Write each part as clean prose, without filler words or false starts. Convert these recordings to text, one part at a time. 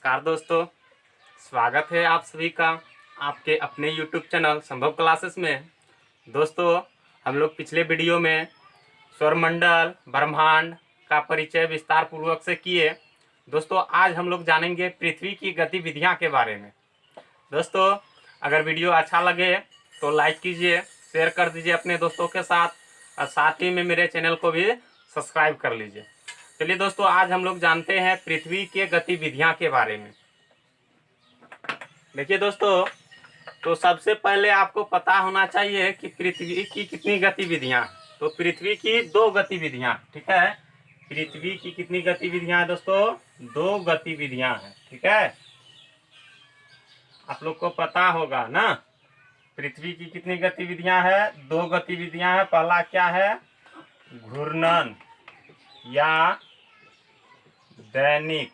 नमस्कार दोस्तों, स्वागत है आप सभी का आपके अपने YouTube चैनल संभव क्लासेस में। दोस्तों, हम लोग पिछले वीडियो में सौरमंडल ब्रह्मांड का परिचय विस्तार पूर्वक से किए। दोस्तों, आज हम लोग जानेंगे पृथ्वी की गतिविधियां के बारे में। दोस्तों, अगर वीडियो अच्छा लगे तो लाइक कीजिए, शेयर कर दीजिए अपने दोस्तों के साथ और साथ ही में मेरे चैनल को भी सब्सक्राइब कर लीजिए। चलिए दोस्तों, आज हम लोग जानते हैं पृथ्वी के गतिविधियां के बारे में। देखिए दोस्तों, तो सबसे पहले आपको पता होना चाहिए कि पृथ्वी की कितनी गतिविधियां। तो पृथ्वी की दो गतिविधियां, ठीक है। पृथ्वी की कितनी गतिविधियां हैं दोस्तों? दो गतिविधियां हैं, ठीक है। आप लोग को पता होगा ना, पृथ्वी की कितनी गतिविधियां हैं? दो गतिविधियां हैं। पहला क्या है? घूर्णन या दैनिक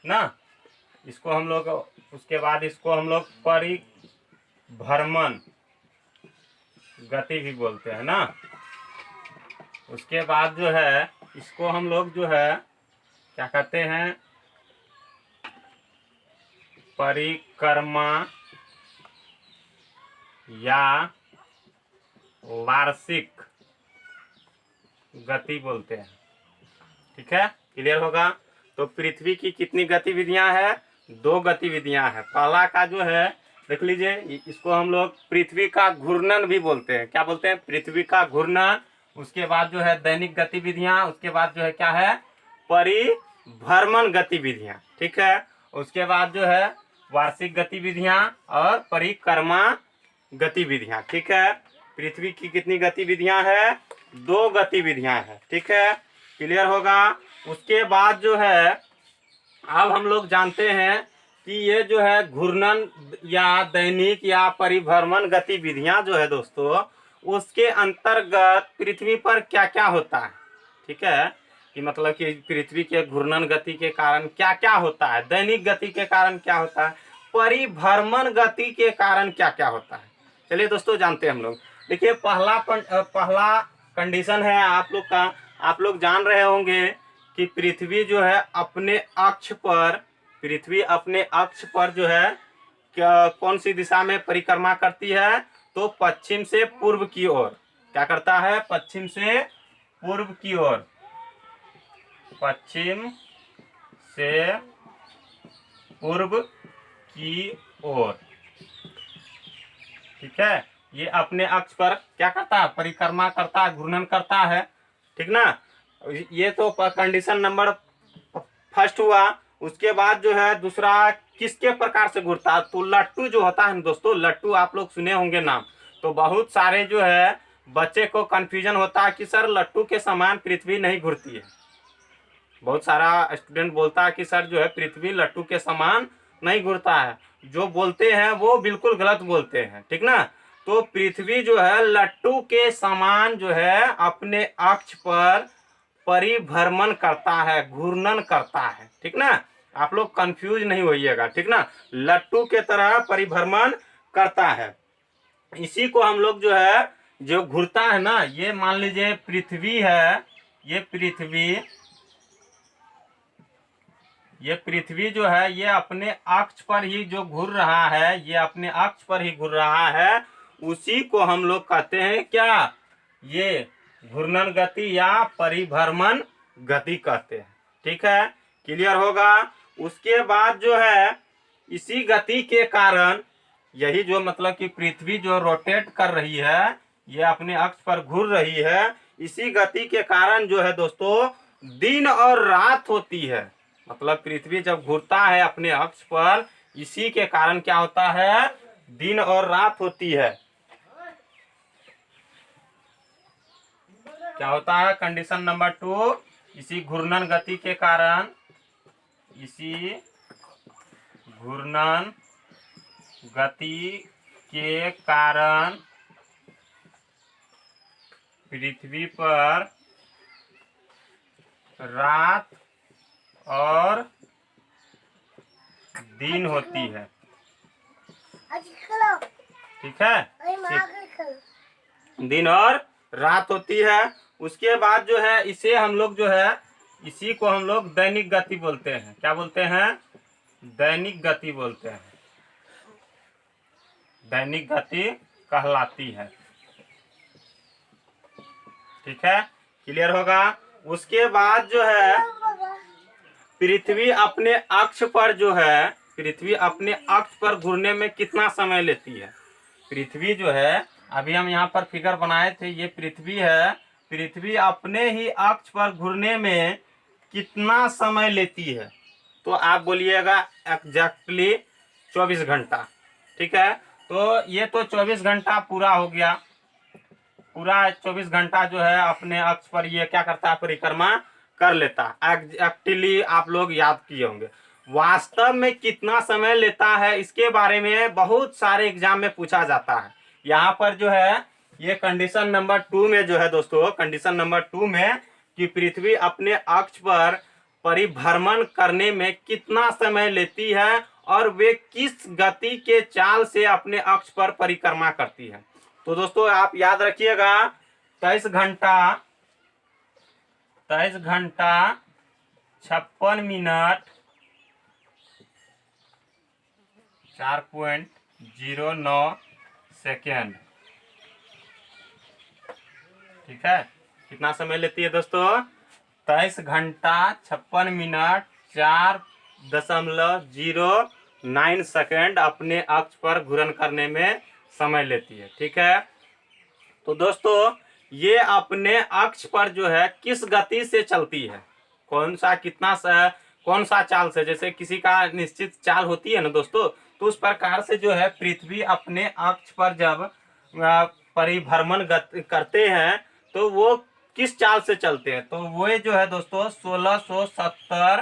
ना, इसको हम लोग, उसके बाद इसको हम लोग परिभ्रमण गति भी बोलते हैं ना। उसके बाद जो है इसको हम लोग जो है क्या कहते हैं? परिक्रमा या वार्षिक गति बोलते हैं, ठीक है। क्लियर होगा? तो पृथ्वी की कितनी गतिविधियां हैं? दो गतिविधियां हैं। पहला का जो है देख लीजिए, इसको हम लोग पृथ्वी का घूर्णन भी बोलते हैं। क्या बोलते हैं? पृथ्वी का घूर्णन। उसके बाद जो है दैनिक गतिविधियां। उसके बाद जो है क्या है? परिभ्रमण गतिविधियां, ठीक है। उसके बाद जो है वार्षिक गतिविधियां और परिक्रमा गतिविधियां, ठीक है। पृथ्वी की कितनी गतिविधियां हैं? दो गतिविधियां हैं, ठीक है। क्लियर होगा? उसके बाद जो है अब हम लोग जानते हैं कि ये जो है घूर्णन या दैनिक या परिभ्रमण गतिविधियां जो है दोस्तों, उसके अंतर्गत पृथ्वी पर क्या क्या होता है, ठीक है। कि मतलब कि पृथ्वी के घूर्णन गति के कारण क्या क्या होता है, दैनिक गति के कारण क्या होता है, परिभ्रमण गति के कारण क्या क्या होता है। चलिए दोस्तों, जानते हैं हम लोग। देखिए, पहला कंडीशन है आप लोग का। आप लोग जान रहे होंगे कि पृथ्वी जो है अपने अक्ष पर जो है कौन सी दिशा में परिक्रमा करती है? तो पश्चिम से पूर्व की ओर। क्या करता है? पश्चिम से पूर्व की ओर। पश्चिम से पूर्व की ओर, ठीक है। ये अपने अक्ष पर क्या करता है? परिक्रमा करता है, घूर्णन करता है, ठीक ना। ये तो कंडीशन नंबर फर्स्ट हुआ। उसके बाद जो है दूसरा किसके प्रकार से घूरता है? तो लट्टू जो होता है दोस्तों, लट्टू आप लोग सुने होंगे नाम। तो बहुत सारे जो है बच्चे को कंफ्यूजन होता है कि सर लट्टू के समान पृथ्वी नहीं घूरती है। बहुत सारा स्टूडेंट बोलता है कि सर जो है पृथ्वी लट्टू के समान नहीं घूरता है। जो बोलते हैं वो बिल्कुल गलत बोलते हैं, ठीक ना। तो पृथ्वी जो है लट्टू के समान जो है अपने अक्ष पर परिभ्रमण करता है, घूर्णन करता है, ठीक ना। आप लोग कंफ्यूज नहीं होइएगा, ठीक ना। लट्टू के तरह परिभ्रमण करता है। इसी को हम लोग जो है, जो घूरता है ना, ये मान लीजिए पृथ्वी है। ये पृथ्वी जो है ये अपने अक्ष पर ही जो घूर रहा है, ये अपने अक्ष पर ही घूर रहा है। उसी को हम लोग कहते हैं क्या? ये घूर्णन गति या परिभ्रमण गति कहते हैं, ठीक है। क्लियर होगा? उसके बाद जो है इसी गति के कारण, यही जो मतलब कि पृथ्वी जो रोटेट कर रही है, ये अपने अक्ष पर घूर रही है। इसी गति के कारण जो है दोस्तों दिन और रात होती है। मतलब पृथ्वी जब घूरता है अपने अक्ष पर, इसी के कारण क्या होता है? दिन और रात होती है। क्या होता है? कंडीशन नंबर 2, इसी घूर्णन गति के कारण, इसी घूर्णन गति के कारण पृथ्वी पर रात और दिन होती है, ठीक है। दिन और रात होती है। उसके बाद जो है इसे हम लोग जो है इसी को हम लोग दैनिक गति बोलते हैं। क्या बोलते हैं? दैनिक गति बोलते हैं। दैनिक गति कहलाती है। ठीक है, क्लियर होगा। उसके बाद जो है पृथ्वी अपने अक्ष पर जो है, पृथ्वी अपने अक्ष पर घूरने में कितना समय लेती है? पृथ्वी जो है, अभी हम यहाँ पर फिगर बनाए थे, ये पृथ्वी है। पृथ्वी अपने ही अक्ष पर घूरने में कितना समय लेती है? तो आप बोलिएगा एग्जैक्टली 24 घंटा। ठीक है, तो ये तो 24 घंटा पूरा हो गया। पूरा 24 घंटा जो है अपने अक्ष पर ये क्या करता है? परिक्रमा कर लेता है। एग्जैक्टली आप लोग याद किए होंगे। वास्तव में कितना समय लेता है, इसके बारे में बहुत सारे एग्जाम में पूछा जाता है। यहाँ पर जो है ये कंडीशन नंबर 2 में जो है दोस्तों, कंडीशन नंबर 2 में कि पृथ्वी अपने अक्ष पर परिभ्रमण करने में कितना समय लेती है और वे किस गति के चाल से अपने अक्ष पर परिक्रमा करती है। तो दोस्तों आप याद रखिएगा 23 घंटा 56 मिनट 4.09 सेकेंड। ठीक है, कितना समय लेती है दोस्तों? 23 घंटा 56 मिनट 4.09 सेकेंड अपने अक्ष पर घूर्णन करने में समय लेती है। ठीक है, तो दोस्तों ये अपने अक्ष पर जो है किस गति से चलती है, कौन सा चाल से, जैसे किसी का निश्चित चाल होती है ना दोस्तों, तो उस प्रकार से जो है पृथ्वी अपने अक्ष पर जब परिभ्रमण करते हैं तो वो किस चाल से चलते हैं? तो वो जो है दोस्तों 1670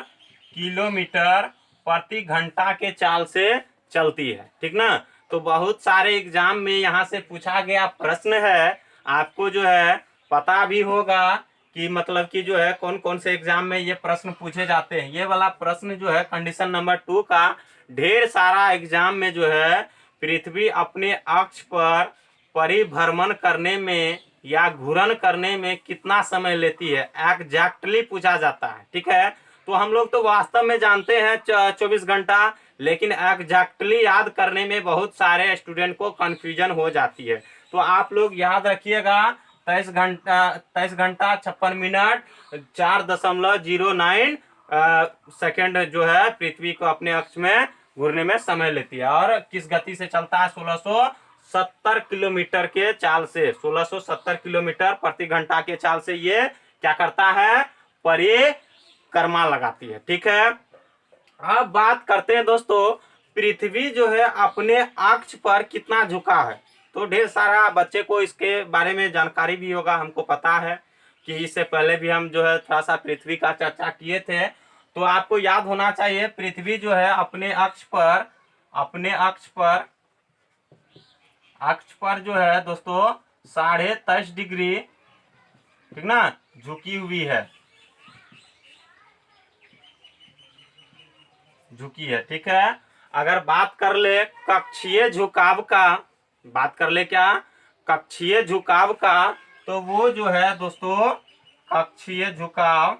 किलोमीटर प्रति घंटा के चाल से चलती है। ठीक ना। तो बहुत सारे एग्जाम में यहाँ से पूछा गया प्रश्न है, आपको जो है पता भी होगा कि मतलब कि जो है कौन कौन से एग्जाम में ये प्रश्न पूछे जाते हैं। ये वाला प्रश्न जो है कंडीशन नंबर 2 का ढेर सारा एग्जाम में जो है पृथ्वी अपने अक्ष पर परिभ्रमण करने में या घूर्णन करने में कितना समय लेती है एग्जैक्टली पूछा जाता है। ठीक है, तो हम लोग तो वास्तव में जानते हैं 24 घंटा, लेकिन एग्जैक्टली याद करने में बहुत सारे स्टूडेंट को कंफ्यूजन हो जाती है। तो आप लोग याद रखिएगा 23 घंटा 56 मिनट 4.09 सेकेंड जो है पृथ्वी को अपने अक्ष में घूरने में समय लेती है। और किस गति से चलता है? 1670 किलोमीटर के चाल से, 1670 किलोमीटर प्रति घंटा के चाल से ये क्या करता है? परिक्रमा लगाती है। ठीक है, अब बात करते हैं दोस्तों पृथ्वी जो है अपने अक्ष पर कितना झुका है। तो ढेर सारा बच्चे को इसके बारे में जानकारी भी होगा, हमको पता है कि इससे पहले भी हम जो है थोड़ा सा पृथ्वी का चर्चा किए थे। तो आपको याद होना चाहिए पृथ्वी जो है अपने अक्ष पर जो है दोस्तों 23.5 डिग्री, ठीक ना, झुकी हुई है, झुकी है। ठीक है, अगर बात कर ले कक्षीय झुकाव का, बात कर ले क्या कक्षीय झुकाव का, तो वो जो है दोस्तों कक्षीय झुकाव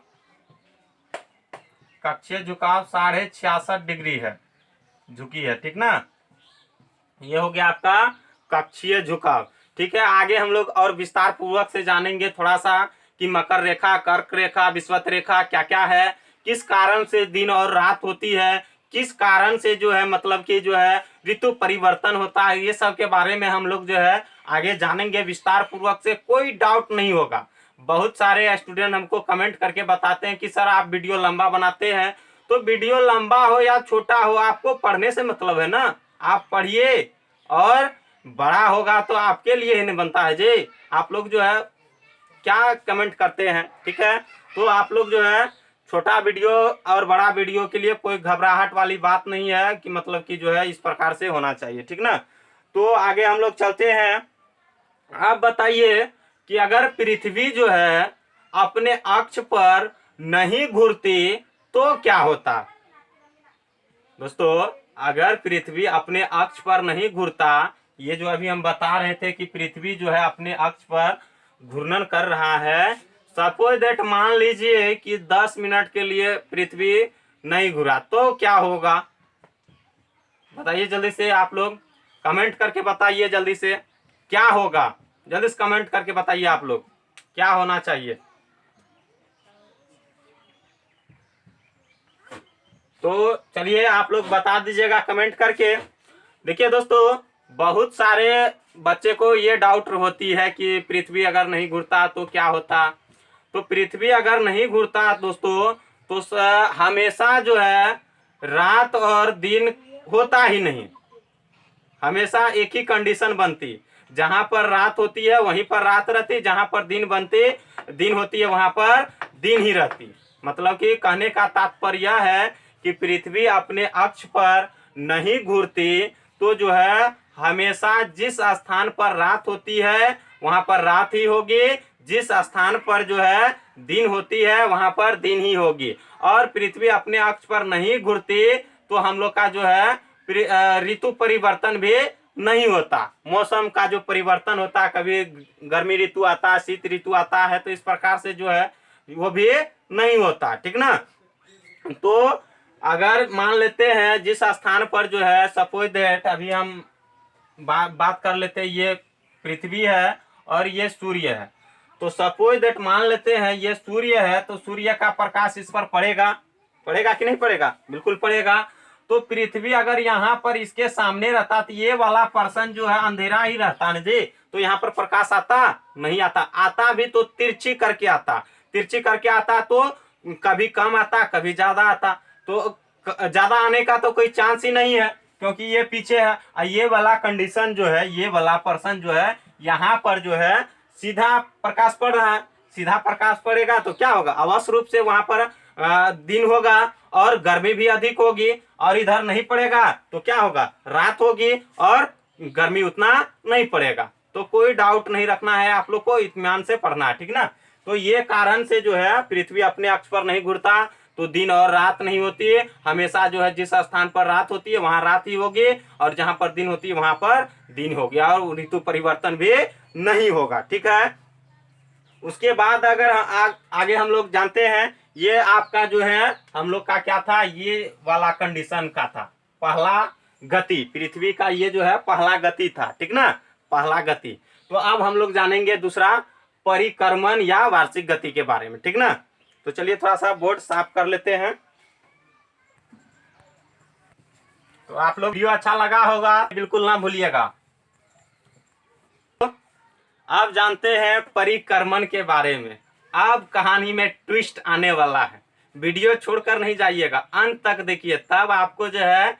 66.5 डिग्री है, झुकी है। ठीक ना, ये हो गया आपका कक्षीय झुकाव। ठीक है, आगे हम लोग और विस्तार पूर्वक से जानेंगे थोड़ा सा कि मकर रेखा, कर्क रेखा, विषुवत रेखा क्या क्या है, किस कारण से दिन और रात होती है, किस कारण से जो है मतलब कि जो है ऋतु परिवर्तन होता है, ये सब के बारे में हम लोग जो है आगे जानेंगे विस्तार पूर्वक से। कोई डाउट नहीं होगा। बहुत सारे स्टूडेंट हमको कमेंट करके बताते हैं कि सर आप वीडियो लंबा बनाते हैं। तो वीडियो लंबा हो या छोटा हो, आपको पढ़ने से मतलब है ना, आप पढ़िए और बड़ा होगा तो आपके लिए ही नहीं बनता है जी। आप लोग जो है क्या कमेंट करते हैं, ठीक है, तो आप लोग जो है छोटा वीडियो और बड़ा वीडियो के लिए कोई घबराहट वाली बात नहीं है कि मतलब कि जो है इस प्रकार से होना चाहिए। ठीक ना, तो आगे हम लोग चलते हैं। आप बताइए कि अगर पृथ्वी जो है अपने अक्ष पर नहीं घूरती तो क्या होता? दोस्तों अगर पृथ्वी अपने अक्ष पर नहीं घूरता, ये जो अभी हम बता रहे थे कि पृथ्वी जो है अपने अक्ष पर घूर्णन कर रहा है सपोज दैट मान लीजिए कि 10 मिनट के लिए पृथ्वी नहीं घूरा तो क्या होगा, बताइए जल्दी से आप लोग, कमेंट करके बताइए जल्दी से क्या होगा, जल्दी से कमेंट करके बताइए आप लोग क्या होना चाहिए। तो चलिए आप लोग बता दीजिएगा कमेंट करके। देखिए दोस्तों, बहुत सारे बच्चे को ये डाउट होती है कि पृथ्वी अगर नहीं घूरता तो क्या होता। तो पृथ्वी अगर नहीं घूरता दोस्तों तो हमेशा जो है रात और दिन होता ही नहीं, हमेशा एक ही कंडीशन बनती, जहां पर रात होती है वहीं पर रात रहती, जहां पर दिन होती है वहां पर दिन ही रहती। मतलब कि कहने का तात्पर्य यह है कि पृथ्वी अपने अक्ष पर नहीं घूरती तो जो है हमेशा जिस स्थान पर रात होती है वहां पर रात ही होगी, जिस स्थान पर जो है दिन होती है वहां पर दिन ही होगी। और पृथ्वी अपने अक्ष पर नहीं घूरती तो हम लोग का जो है ऋतु परिवर्तन भी नहीं होता, मौसम का जो परिवर्तन होता है, कभी गर्मी ऋतु आता है, शीत ऋतु आता है, तो इस प्रकार से जो है वो भी नहीं होता, ठीक ना। तो अगर मान लेते हैं जिस स्थान पर जो है सपोज दैट अभी हम बात कर लेते हैं, ये पृथ्वी है और ये सूर्य है। तो सपोज दैट मान लेते हैं ये सूर्य है, तो सूर्य का प्रकाश इस पर पड़ेगा, पड़ेगा कि नहीं पड़ेगा, बिल्कुल पड़ेगा। तो पृथ्वी अगर यहाँ पर इसके सामने रहता तो ये वाला पर्सन जो है अंधेरा ही रहता ना जी, तो यहाँ पर प्रकाश आता नहीं आता, आता भी तो तिरछी करके आता, तिरछी करके आता तो कभी कम आता कभी ज्यादा आता, तो ज्यादा आने का तो कोई चांस ही नहीं है क्योंकि ये पीछे है। ये वाला कंडीशन जो है, ये वाला पर्सन जो है यहाँ पर जो है सीधा प्रकाश पड़ रहा है, सीधा प्रकाश पड़ेगा तो क्या होगा, अवश्य रूप से वहां पर दिन होगा और गर्मी भी अधिक होगी, और इधर नहीं पड़ेगा तो क्या होगा, रात होगी और गर्मी उतना नहीं पड़ेगा। तो कोई डाउट नहीं रखना है, आप लोग को इत्मीनान से पढ़ना है, ठीक ना। तो ये कारण से जो है पृथ्वी अपने अक्ष पर नहीं घूरता तो दिन और रात नहीं होती है, हमेशा जो है जिस स्थान पर रात होती है वहां रात ही होगी और जहां पर दिन होती है वहां पर दिन होगी, और ऋतु परिवर्तन भी नहीं होगा, ठीक है। उसके बाद अगर आगे हम लोग जानते हैं, ये आपका जो है हम लोग का क्या था, ये वाला कंडीशन का था पहला गति, पृथ्वी का ये जो है पहला गति था, ठीक ना, पहला गति। तो अब हम लोग जानेंगे दूसरा परिक्रमण या वार्षिक गति के बारे में, ठीक ना। तो चलिए थोड़ा सा बोर्ड साफ कर लेते हैं। तो आप लोग वीडियो अच्छा लगा होगा बिल्कुल ना भूलिएगा। अब जानते हैं परिक्रमण के बारे में। अब कहानी में ट्विस्ट आने वाला है, वीडियो छोड़कर नहीं जाइएगा, अंत तक देखिए, तब आपको जो है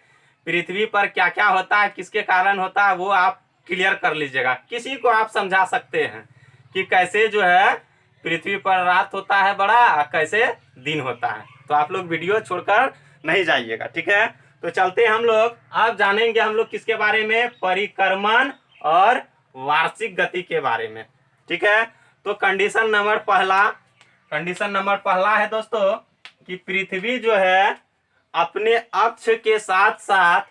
पृथ्वी पर क्या क्या होता है, किसके कारण होता है, वो आप क्लियर कर लीजिएगा। किसी को आप समझा सकते हैं कि कैसे जो है पृथ्वी पर रात होता है बड़ा, कैसे दिन होता है। तो आप लोग वीडियो छोड़कर नहीं जाइएगा, ठीक है। तो चलते हैं हम लोग, अब जानेंगे हम लोग किसके बारे में, परिक्रमण और वार्षिक गति के बारे में, ठीक है। तो कंडीशन नंबर पहला है दोस्तों कि पृथ्वी जो है अपने अक्ष के साथ साथ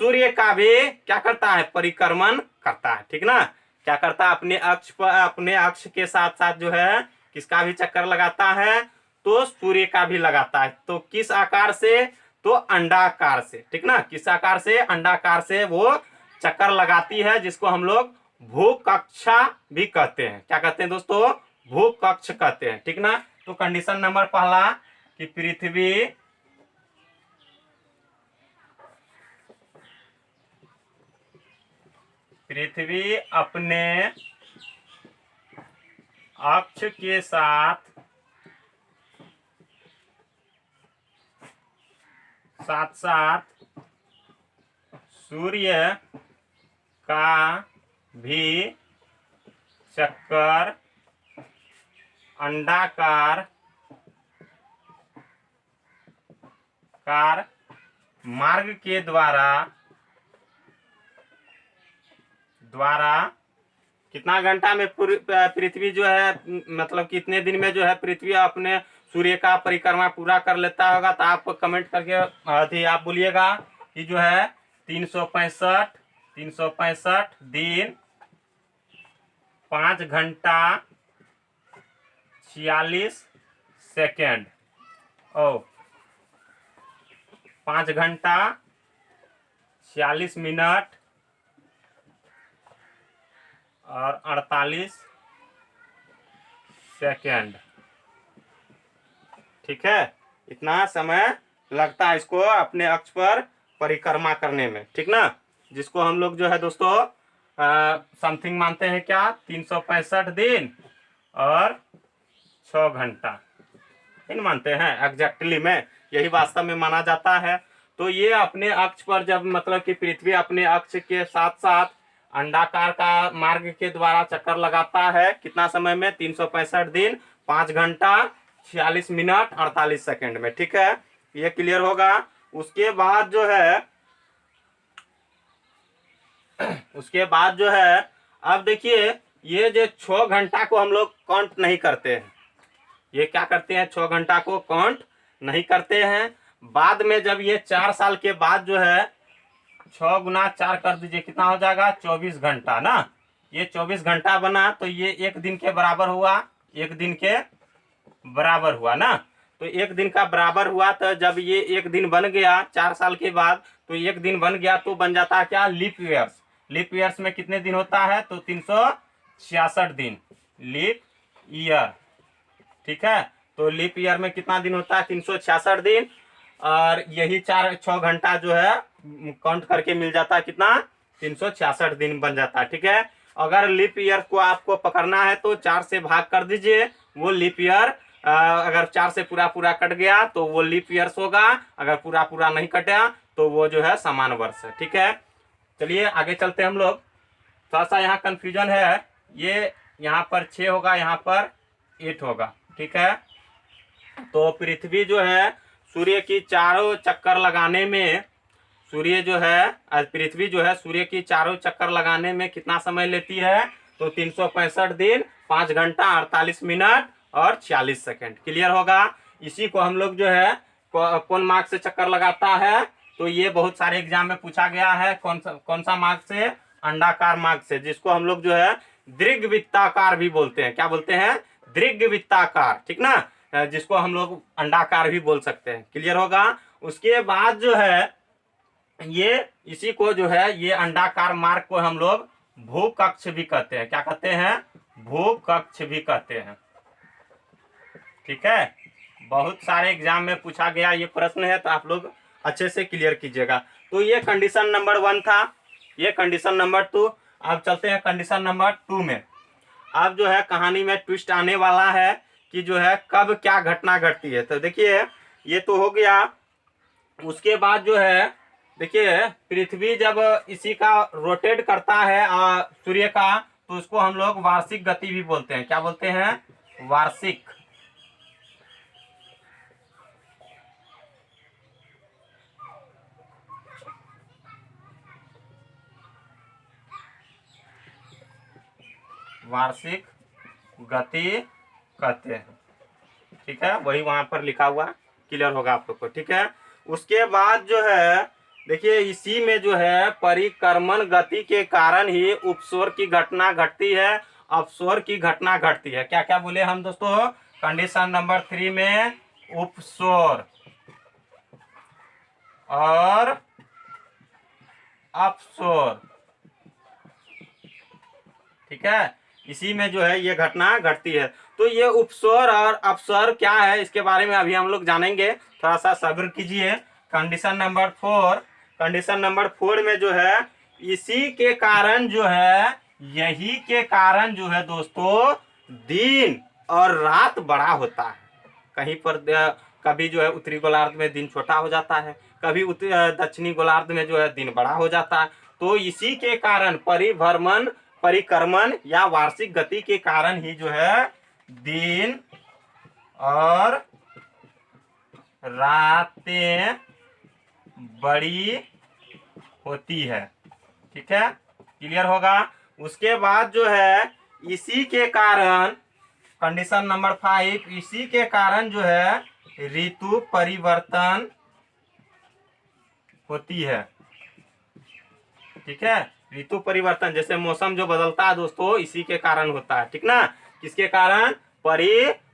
सूर्य का भी क्या करता है, परिक्रमण करता है, ठीक ना। क्या करता है, अपने अक्ष पर, अपने अक्ष के साथ साथ जो है किसका भी चक्कर लगाता है, तो सूर्य का भी लगाता है। तो किस आकार से, तो अंडाकार से, ठीक ना, किस आकार से, अंडाकार से वो चक्कर लगाती है, जिसको हम लोग भूकक्षा भी कहते हैं। क्या कहते हैं दोस्तों, भूकक्ष कहते हैं, ठीक ना। तो कंडीशन नंबर पहला कि पृथ्वी अपने अक्ष के साथ सूर्य का भी चक्कर अंडाकार मार्ग के द्वारा कितना घंटा में पृथ्वी जो है, मतलब कितने दिन में जो है पृथ्वी अपने सूर्य का परिक्रमा पूरा कर लेता होगा। तो आप कमेंट करके आप बोलिएगा कि जो है 365 दिन 5 घंटा 46 सेकेंड। ओ 5 घंटा 46 मिनट और 48 सेकेंड। ठीक है, इतना समय लगता है इसको अपने अक्ष पर परिक्रमा करने में, ठीक ना। जिसको हम लोग जो है दोस्तों समथिंग मानते हैं क्या, 365 दिन और 6 घंटा इन मानते हैं एग्जैक्टली में, यही वास्तव में माना जाता है। तो ये अपने अक्ष पर जब मतलब कि पृथ्वी अपने अक्ष के साथ साथ अंडाकार का मार्ग के द्वारा चक्कर लगाता है, कितना समय में, 365 दिन 5 घंटा 46 मिनट 48 सेकेंड में। ठीक है, ये क्लियर होगा। उसके बाद जो है अब देखिए, ये जो 6 घंटा को हम लोग काउंट नहीं करते हैं। ये क्या करते हैं, 6 घंटा को काउंट नहीं करते हैं। बाद में जब ये 4 साल के बाद जो है 6 गुना 4 कर दीजिए, कितना हो जाएगा, 24 घंटा ना। ये 24 घंटा बना तो ये 1 दिन के बराबर हुआ, 1 दिन के बराबर हुआ ना। तो 1 दिन का बराबर हुआ, तो जब ये 1 दिन बन गया 4 साल के बाद, तो 1 दिन बन गया तो बन जाता है क्या, लीप ईयर्स। लीप ईयर्स में कितने दिन होता है, तो 366 दिन लीप ईयर। ठीक है, तो लीप ईयर में कितना दिन होता है, 366 दिन। और यही 6 घंटा जो है काउंट करके मिल जाता है कितना, 366 दिन बन जाता है। ठीक है, अगर लीप ईयर को आपको पकड़ना है तो 4 से भाग कर दीजिए, वो लीप ईयर अगर 4 से पूरा पूरा कट गया तो वो लीप ईयर्स होगा, अगर पूरा पूरा नहीं कटा तो वो जो है समान वर्ष है। ठीक है, चलिए आगे चलते हैं हम लोग। थोड़ा सा यहाँ कंफ्यूजन है, ये यहाँ पर 6 होगा, यहाँ पर 8 होगा। ठीक है, तो पृथ्वी जो है सूर्य की चारों चक्कर लगाने में, पृथ्वी जो है सूर्य की चारों चक्कर लगाने में कितना समय लेती है, तो 365 दिन 5 घंटा 48 मिनट और 46 सेकेंड। क्लियर होगा। इसी को हम लोग जो है कौन मार्ग से चक्कर लगाता है, तो ये बहुत सारे एग्जाम में पूछा गया है। कौन सा मार्ग से, अंडाकार मार्ग से, जिसको हम लोग जो है दीर्घवृत्ताकार भी बोलते हैं। क्या बोलते हैं, दीर्घवृत्ताकार। ठीक ना, जिसको हम लोग अंडाकार भी बोल सकते हैं। क्लियर होगा। उसके बाद जो है ये इसी को जो है ये अंडाकार मार्ग को हम लोग भूकक्ष भी कहते हैं। क्या कहते हैं, भूकक्ष भी कहते हैं। ठीक है, बहुत सारे एग्जाम में पूछा गया ये प्रश्न है, तो आप लोग अच्छे से क्लियर कीजिएगा। तो ये कंडीशन नंबर 1 था, ये कंडीशन नंबर 2। अब चलते हैं कंडीशन नंबर 2 में। अब जो है कहानी में ट्विस्ट आने वाला है कि जो है कब क्या घटना घटती है। तो देखिए, ये तो हो गया। उसके बाद जो है देखिए, पृथ्वी जब इसी का रोटेट करता है सूर्य का, तो उसको हम लोग वार्षिक गति भी बोलते हैं। क्या बोलते हैं, वार्षिक। वार्षिक गति कहते हैं। ठीक है, वही वहां पर लिखा हुआ, क्लियर होगा आप लोग को। ठीक है, उसके बाद जो है देखिए, इसी में जो है परिक्रमण गति के कारण ही उपसौर की घटना घटती है, अपसौर की घटना घटती है। क्या क्या बोले हम दोस्तों, कंडीशन नंबर 3 में उपसौर और अपसौर। ठीक है, इसी में जो है ये घटना घटती है। तो ये उपसौर और अपसौर क्या है, इसके बारे में अभी हम लोग जानेंगे। थोड़ा सा सब्र कीजिए। कंडीशन नंबर 4, कंडीशन नंबर 4 में जो है इसी के कारण जो है, यही के कारण जो है दोस्तों दिन और रात बड़ा होता है। कहीं पर कभी जो है उत्तरी गोलार्ध में दिन छोटा हो जाता है, कभी दक्षिणी गोलार्ध में जो है दिन बड़ा हो जाता है। तो इसी के कारण परिक्रमण या वार्षिक गति के कारण ही जो है दिन और रातें बड़ी होती है। ठीक है, क्लियर होगा। उसके बाद जो है इसी के कारण, कंडीशन नंबर 5, इसी के कारण जो है ऋतु परिवर्तन होती है। ठीक है, ऋतु परिवर्तन जैसे मौसम जो बदलता है दोस्तों, इसी के कारण होता है। ठीक ना, किसके कारण,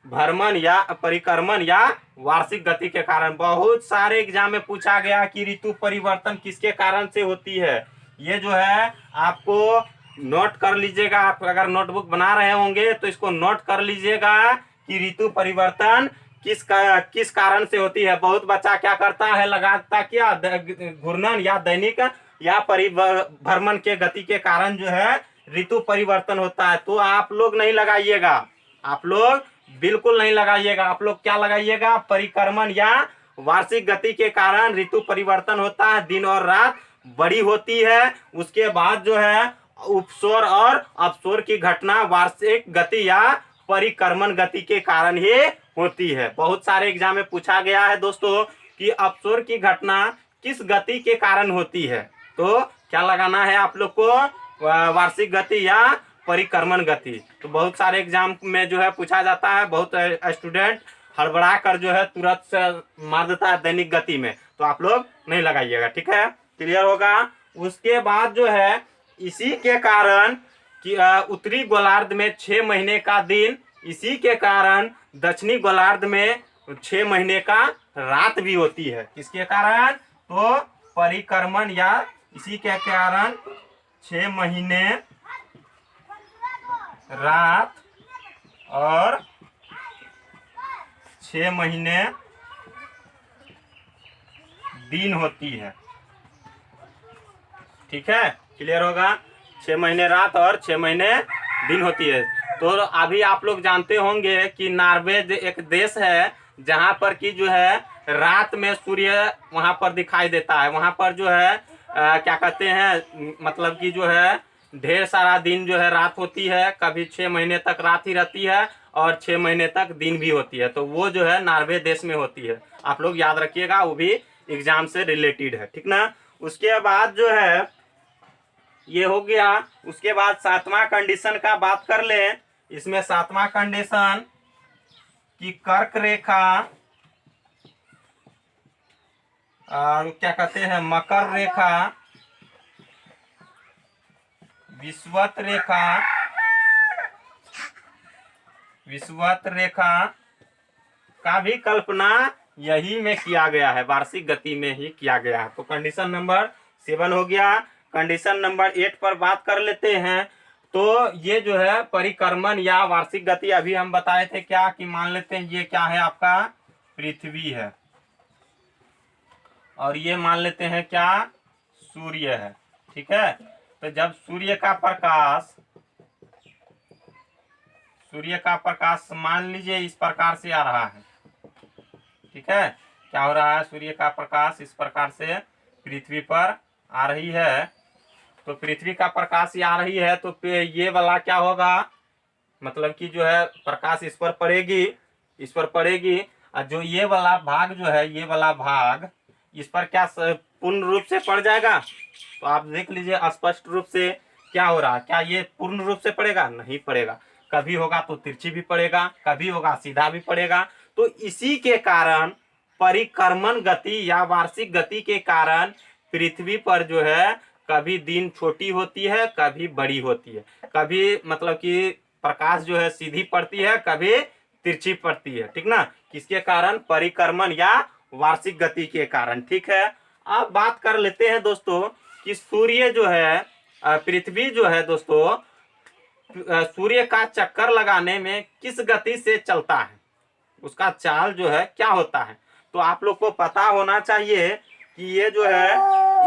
भ्रमण या परिक्रमण या वार्षिक गति के कारण। बहुत सारे एग्जाम में पूछा गया कि ऋतु परिवर्तन किसके कारण से होती है। ये जो है आपको नोट कर लीजिएगा। आप अगर नोटबुक बना रहे होंगे तो इसको नोट कर लीजिएगा कि ऋतु परिवर्तन किस कारण से होती है। बहुत बच्चा क्या करता है, लगाता क्या घूर्णन या दैनिक या परिभ्रमण के गति के कारण जो है ऋतु परिवर्तन होता है। तो आप लोग नहीं लगाइएगा, आप लोग बिल्कुल नहीं लगाइएगा। आप लोग क्या लगाइएगा, परिक्रमण या वार्षिक गति के कारण ऋतु परिवर्तन होता है, दिन और रात बड़ी होती है। उसके बाद जो है उपसौर और अपसौर की घटना वार्षिक गति या परिक्रमण गति के कारण ही होती है। बहुत सारे एग्जाम में पूछा गया है दोस्तों कि अपसौर की घटना किस गति के कारण होती है। तो क्या लगाना है आप लोग को, वार्षिक गति या परिक्रमण गति। तो बहुत सारे एग्जाम में जो है पूछा जाता है, बहुत स्टूडेंट हड़बड़ा कर जो है तुरंत से मार देता है दैनिक गति में, तो आप लोग नहीं लगाइएगा, ठीक है, क्लियर होगा। उसके बाद जो है इसी के कारण कि उत्तरी गोलार्ध में 6 महीने का दिन, इसी के कारण दक्षिणी गोलार्ध में 6 महीने का रात भी होती है। किसके कारण, तो परिक्रमण या इसी के कारण 6 महीने रात और 6 महीने दिन होती है, ठीक है, क्लियर होगा। 6 महीने रात और 6 महीने दिन होती है। तो अभी आप लोग जानते होंगे कि नॉर्वे एक देश है जहां पर कि जो है रात में सूर्य वहां पर दिखाई देता है। वहां पर जो है क्या कहते हैं, मतलब कि जो है ढेर सारा दिन जो है रात होती है, कभी 6 महीने तक रात ही रहती है और 6 महीने तक दिन भी होती है। तो वो जो है नॉर्वे देश में होती है, आप लोग याद रखिएगा, वो भी एग्जाम से रिलेटेड है, ठीक ना। उसके बाद जो है ये हो गया। उसके बाद 7वां कंडीशन का बात कर ले। इसमें 7वां कंडीशन कि कर्क रेखा और क्या कहते हैं मकर रेखा, विषुवत रेखा का भी कल्पना यही में किया गया है, वार्षिक गति में ही किया गया है। तो कंडीशन नंबर 7 हो गया। कंडीशन नंबर 8 पर बात कर लेते हैं। तो ये जो है परिक्रमण या वार्षिक गति अभी हम बताए थे क्या, कि मान लेते हैं ये क्या है आपका पृथ्वी है और ये मान लेते हैं क्या सूर्य है, ठीक है। तो जब सूर्य का प्रकाश मान लीजिए इस प्रकार से आ रहा है, ठीक है, क्या हो रहा है, सूर्य का प्रकाश इस प्रकार से पृथ्वी पर आ रही है। तो पृथ्वी का प्रकाश आ रही है तो ये वाला क्या होगा, मतलब कि जो है प्रकाश इस पर पड़ेगी और जो ये वाला भाग जो है, ये वाला भाग इस पर क्या पूर्ण रूप से पड़ जाएगा। तो आप देख लीजिए स्पष्ट रूप से क्या हो रहा है, क्या ये पूर्ण रूप से पड़ेगा, नहीं पड़ेगा। कभी होगा तो तिरछी भी पड़ेगा, कभी होगा सीधा भी पड़ेगा। तो इसी के कारण परिक्रमण गति या वार्षिक गति के कारण पृथ्वी पर जो है कभी दिन छोटी होती है, कभी बड़ी होती है, कभी मतलब कि प्रकाश जो है सीधी पड़ती है, कभी तिरछी पड़ती है, ठीक ना। किसके कारण, परिक्रमण या वार्षिक गति के कारण, ठीक है। अब बात कर लेते हैं दोस्तों कि सूर्य जो है पृथ्वी जो है दोस्तों सूर्य का चक्कर लगाने में किस गति से चलता है, उसका चाल जो है क्या होता है। तो आप लोग को पता होना चाहिए कि ये जो है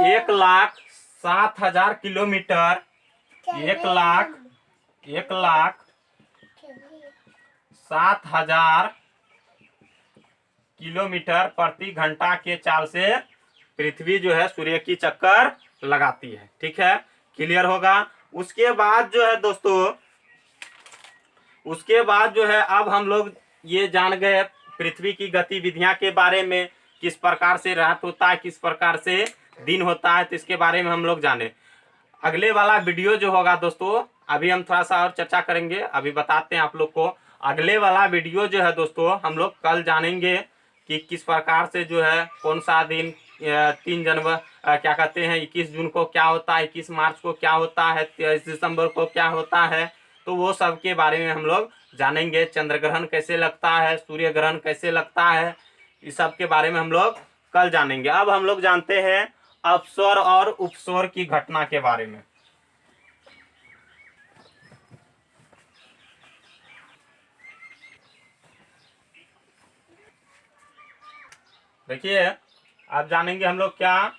1,07,000 किलोमीटर, 1,07,000 किलोमीटर प्रति घंटा के चाल से पृथ्वी जो है सूर्य की चक्कर लगाती है, ठीक है, क्लियर होगा। उसके बाद जो है दोस्तों, उसके बाद जो है अब हम लोग ये जान गए पृथ्वी की गतिविधियां के बारे में, किस प्रकार से रात होता है, किस प्रकार से दिन होता है, तो इसके बारे में हम लोग जाने। अगले वाला वीडियो जो होगा दोस्तों, अभी हम थोड़ा सा और चर्चा करेंगे, अभी बताते हैं आप लोग को। अगले वाला वीडियो जो है दोस्तों हम लोग कल जानेंगे कि किस प्रकार से जो है कौन सा दिन 3 जनवरी क्या कहते हैं 21 जून को क्या होता है, 21 मार्च को क्या होता है, 23 दिसंबर को क्या होता है, तो वो सब के बारे में हम लोग जानेंगे। चंद्र ग्रहण कैसे लगता है, सूर्य ग्रहण कैसे लगता है, इस सब के बारे में हम लोग कल जानेंगे। अब हम लोग जानते हैं अपसौर और उपसौर की घटना के बारे में। देखिए अब जानेंगे हम लोग क्या,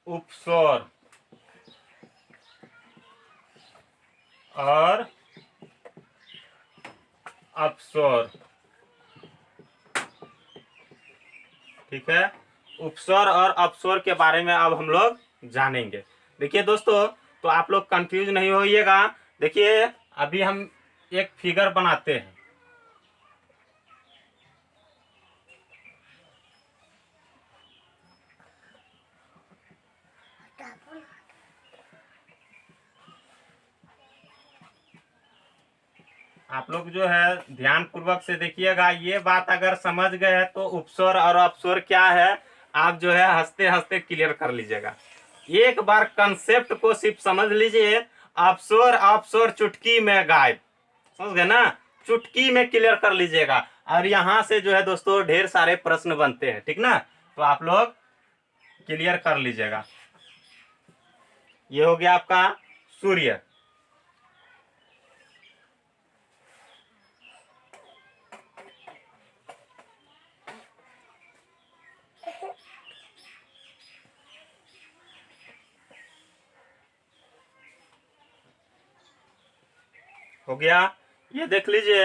उपसौर और अपसौर। ठीक है, उपसौर और अपसौर के बारे में अब हम लोग जानेंगे। देखिए दोस्तों, तो आप लोग कंफ्यूज नहीं होइएगा। देखिए अभी हम एक फिगर बनाते हैं। आप लोग जो है ध्यान पूर्वक से देखिएगा। ये बात अगर समझ गए तो उपसौर और अपसौर क्या है आप जो है हंसते हंसते क्लियर कर लीजिएगा। एक बार कंसेप्ट को सिर्फ समझ लीजिए। अपसौर अपसौर चुटकी में गायब, समझ गए ना, चुटकी में क्लियर कर लीजिएगा। और यहाँ से जो है दोस्तों ढेर सारे प्रश्न बनते हैं, ठीक ना, तो आप लोग क्लियर कर लीजिएगा। ये हो गया आपका सूर्य। हो गया। ये देख लीजिए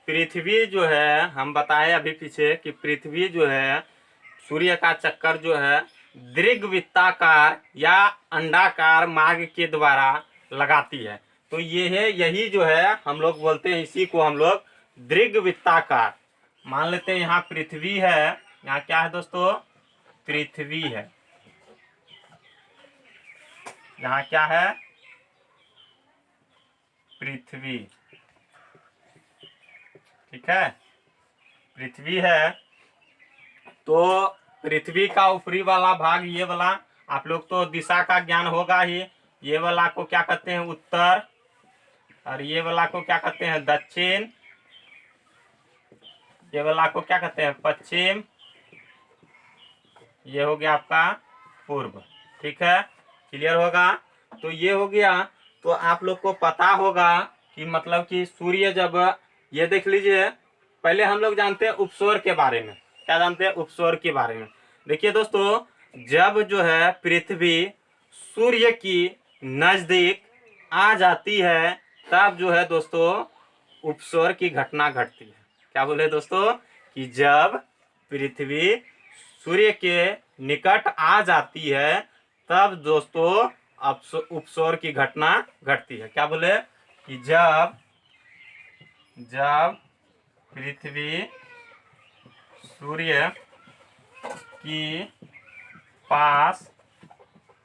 पृथ्वी जो है, हम बताए अभी पीछे कि पृथ्वी जो है सूर्य का चक्कर जो है दीर्घवृत्ताकार या अंडाकार मार्ग के द्वारा लगाती है। तो ये है, यही जो है हम लोग बोलते हैं, इसी को हम लोग दीर्घवृत्ताकार मान लेते हैं। यहाँ पृथ्वी है, यहाँ क्या है दोस्तों, पृथ्वी है। यहाँ क्या है, पृथ्वी। ठीक है, पृथ्वी है। तो पृथ्वी का ऊपरी वाला भाग, ये वाला, आप लोग तो दिशा का ज्ञान होगा ही। ये वाला को क्या कहते हैं, उत्तर, और ये वाला को क्या कहते हैं, दक्षिण। ये वाला को क्या कहते हैं, पश्चिम। ये हो गया आपका पूर्व। ठीक है, क्लियर होगा। तो ये हो गया। तो आप लोग को पता होगा कि मतलब कि सूर्य जब, ये देख लीजिए, पहले हम लोग जानते हैं उपसौर के बारे में। क्या जानते हैं, उपसौर के बारे में। देखिए दोस्तों, जब जो है पृथ्वी सूर्य की नजदीक आ जाती है तब जो है दोस्तों उपसौर की घटना घटती है। क्या बोले दोस्तों, कि जब पृथ्वी सूर्य के निकट आ जाती है तब दोस्तों उपसौर की घटना घटती है। क्या बोले, कि जब पृथ्वी सूर्य की पास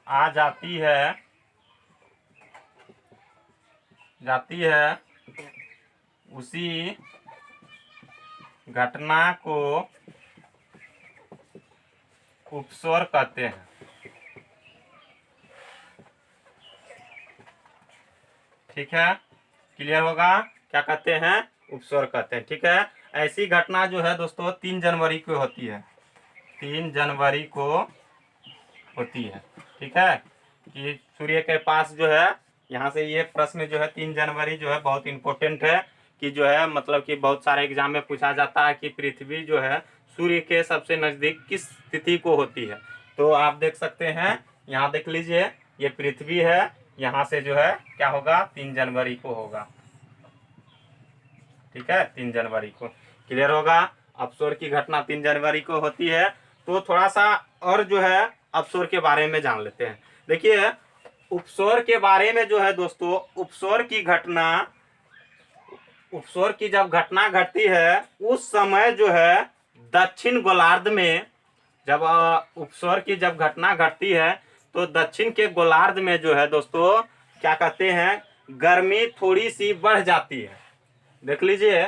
आ जाती है उसी घटना को उपसौर कहते हैं। ठीक है, क्लियर होगा, क्या कहते हैं, उपसौर कहते हैं। ठीक है, ऐसी घटना जो है दोस्तों 3 जनवरी को होती है। 3 जनवरी को होती है। ठीक है, कि सूर्य के पास जो है, यहाँ से ये प्रश्न जो है 3 जनवरी जो है बहुत इंपॉर्टेंट है, कि जो है मतलब कि बहुत सारे एग्जाम में पूछा जाता है कि पृथ्वी जो है सूर्य के सबसे नजदीक किस स्थिति को होती है। तो आप देख सकते हैं, यहाँ देख लीजिए, ये पृथ्वी है, यहाँ से जो है क्या होगा, 3 जनवरी को होगा। ठीक है, 3 जनवरी को, क्लियर होगा। अपसौर की घटना 3 जनवरी को होती है। तो थोड़ा सा और जो है अपसौर के बारे में जान लेते हैं। देखिए उपसौर के बारे में जो है दोस्तों, उपसौर की जब घटना घटती है उस समय जो है दक्षिण गोलार्ध में, जब उपसौर की जब घटना घटती है तो दक्षिण के गोलार्ध में जो है दोस्तों क्या कहते हैं, गर्मी थोड़ी सी बढ़ जाती है। देख लीजिए,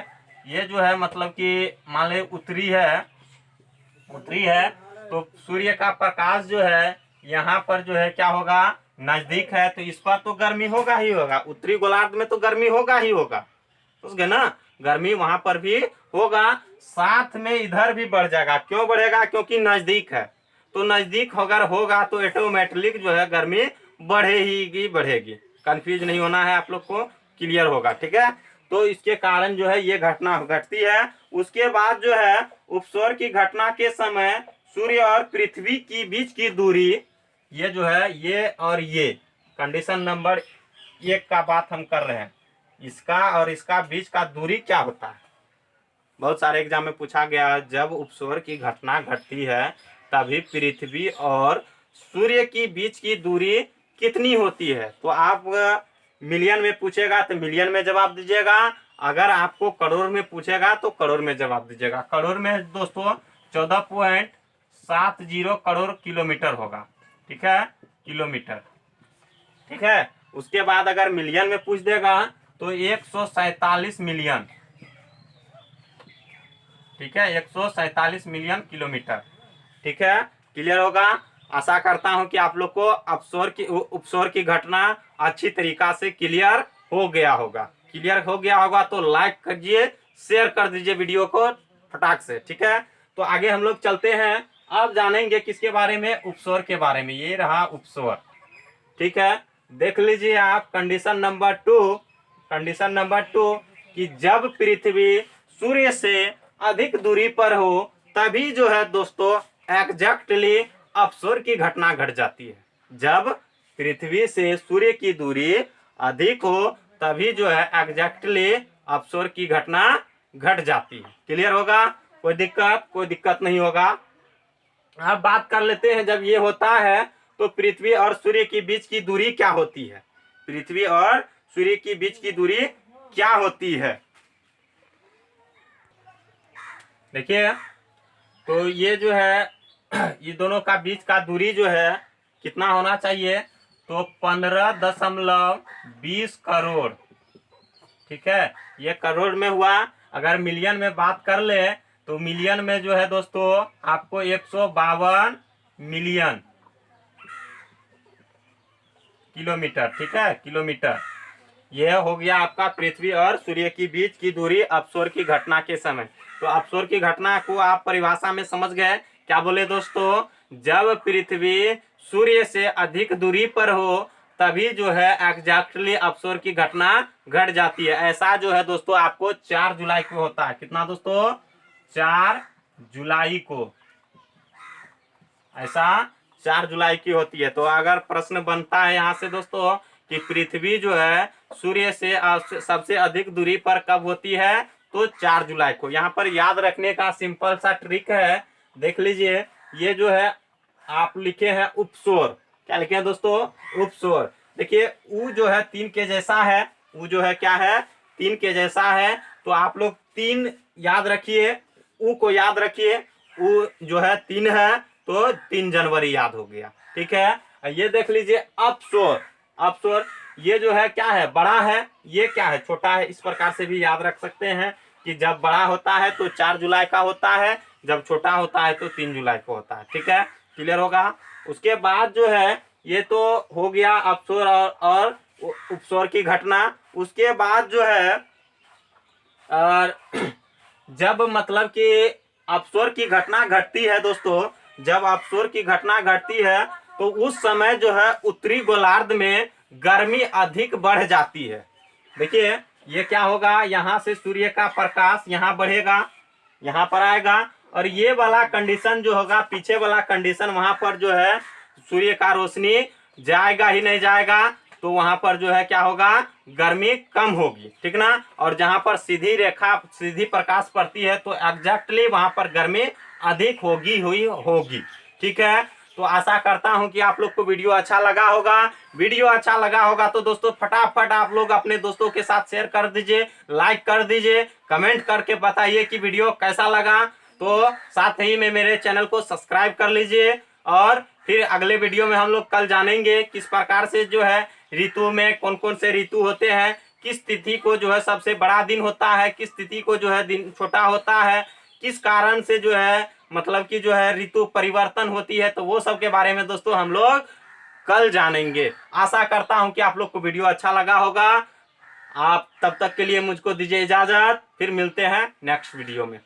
ये जो है मतलब कि मान लीजिए उत्तरी है तो सूर्य का प्रकाश जो है यहाँ पर जो है क्या होगा, नजदीक है तो इस पर तो गर्मी होगा ही होगा, उत्तरी गोलार्ध में तो गर्मी होगा ही होगा, समझ गए ना, गर्मी वहां पर भी होगा, साथ में इधर भी बढ़ जाएगा। क्यों बढ़ेगा? क्योंकि नजदीक है, तो नजदीक अगर होगा तो ऑटोमेटिक जो है गर्मी बढ़ेगी बढ़ेगी। कंफ्यूज नहीं होना है आप लोग को, क्लियर होगा, ठीक है। तो इसके कारण जो है ये घटना घटती है। उसके बाद जो है उपसौर की घटना के समय सूर्य और पृथ्वी की बीच की दूरी, ये जो है ये और ये कंडीशन नंबर 1 का बात हम कर रहे हैं, इसका और इसका बीच का दूरी क्या होता है। बहुत सारे एग्जाम में पूछा गया, जब उपसौर की घटना घटती है तभी पृथ्वी और सूर्य की बीच की दूरी कितनी होती है। तो आप मिलियन में पूछेगा तो मिलियन में जवाब दीजिएगा, अगर आपको करोड़ में पूछेगा तो करोड़ में जवाब दीजिएगा। करोड़ में दोस्तों 14.70 करोड़ किलोमीटर होगा, ठीक है, किलोमीटर, ठीक है। उसके बाद अगर मिलियन में पूछ देगा तो 147 मिलियन, ठीक है, 147 मिलियन किलोमीटर, ठीक है, क्लियर होगा। आशा करता हूं कि आप लोग को उपसौर की घटना अच्छी तरीका से क्लियर हो गया होगा। क्लियर हो गया होगा तो लाइक कीजिए, शेयर कर दीजिए वीडियो को फटाक से, ठीक है। तो आगे हम लोग चलते हैं, अब जानेंगे किसके बारे में, उपसौर के बारे में। ये रहा उपसौर, ठीक है। देख लीजिए आप कंडीशन नंबर 2, कंडीशन नंबर 2 कि जब पृथ्वी सूर्य से अधिक दूरी पर हो तभी जो है दोस्तों एग्जैक्टली अपसौर की घटना घट जाती है। जब पृथ्वी से सूर्य की दूरी अधिक हो तभी जो है एग्जैक्टली अपसौर की घटना घट जाती है। क्लियर होगा, कोई दिक्कत नहीं होगा। अब बात कर लेते हैं, जब ये होता है तो पृथ्वी और सूर्य के बीच की दूरी क्या होती है। पृथ्वी और सूर्य के बीच की दूरी क्या होती है, देखिए। तो ये जो है ये दोनों का बीच का दूरी जो है कितना होना चाहिए, तो 15.20 करोड़, ठीक है, ये करोड़ में हुआ। अगर मिलियन में बात कर ले तो मिलियन में जो है दोस्तों आपको 152 मिलियन किलोमीटर, ठीक है, किलोमीटर। यह हो गया आपका पृथ्वी और सूर्य की बीच की दूरी अपसौर की घटना के समय। तो अपसौर की घटना को आप परिभाषा में समझ गए, क्या बोले दोस्तों, जब पृथ्वी सूर्य से अधिक दूरी पर हो तभी जो है एग्जैक्टली अपसौर की घटना घट जाती है। ऐसा जो है दोस्तों आपको 4 जुलाई को होता है। कितना दोस्तों, 4 जुलाई को, ऐसा 4 जुलाई की होती है। तो अगर प्रश्न बनता है यहाँ से दोस्तों कि पृथ्वी जो है सूर्य से सबसे अधिक दूरी पर कब होती है, तो 4 जुलाई को। यहाँ पर याद रखने का सिंपल सा ट्रिक है, देख लीजिए। ये जो है आप लिखे हैं उपसौर, क्या लिखे हैं दोस्तों, उपसौर। देखिए ऊ जो है 3 के जैसा है, ऊ जो है क्या है, 3 के जैसा है। तो आप लोग 3 याद रखिए, ऊ को याद रखिए, ऊ जो है 3 है तो 3 जनवरी याद हो गया, ठीक है। ये देख लीजिए अपसौर, अपसौर ये जो है क्या है, बड़ा है, ये क्या है, छोटा है। इस प्रकार से भी याद रख सकते हैं कि जब बड़ा होता है तो 4 जुलाई का होता है, जब छोटा होता है तो 3 जुलाई को होता है, ठीक है, क्लियर होगा। उसके बाद जो है ये तो हो गया अपसौर और उपसौर की घटना। उसके बाद जो है और जब मतलब कि अपसौर की घटना घटती है दोस्तों, जब अपसौर की घटना घटती है तो उस समय जो है उत्तरी गोलार्ध में गर्मी अधिक बढ़ जाती है। देखिए ये क्या होगा, यहाँ से सूर्य का प्रकाश यहाँ बढ़ेगा, यहाँ पर आएगा, और ये वाला कंडीशन जो होगा, पीछे वाला कंडीशन, वहां पर जो है सूर्य का रोशनी जाएगा ही नहीं जाएगा, तो वहां पर जो है क्या होगा, गर्मी कम होगी, ठीक ना। और जहां पर सीधी रेखा, सीधी प्रकाश पड़ती है तो एग्जैक्टली वहां पर गर्मी अधिक होगी, ठीक है। तो आशा करता हूं कि आप लोग को वीडियो अच्छा लगा होगा। वीडियो अच्छा लगा होगा तो दोस्तों फटाफट आप लोग अपने दोस्तों के साथ शेयर कर दीजिए, लाइक कर दीजिए, कमेंट करके बताइए कि वीडियो कैसा लगा। तो साथ ही में मेरे चैनल को सब्सक्राइब कर लीजिए, और फिर अगले वीडियो में हम लोग कल जानेंगे किस प्रकार से जो है ऋतु में कौन कौन से ऋतु होते हैं, किस तिथि को जो है सबसे बड़ा दिन होता है, किस तिथि को जो है दिन छोटा होता है, किस कारण से जो है मतलब कि जो है ऋतु परिवर्तन होती है। तो वो सब के बारे में दोस्तों हम लोग कल जानेंगे। आशा करता हूं कि आप लोग को वीडियो अच्छा लगा होगा। आप तब तक के लिए मुझको दीजिए इजाजत, फिर मिलते हैं नेक्स्ट वीडियो में।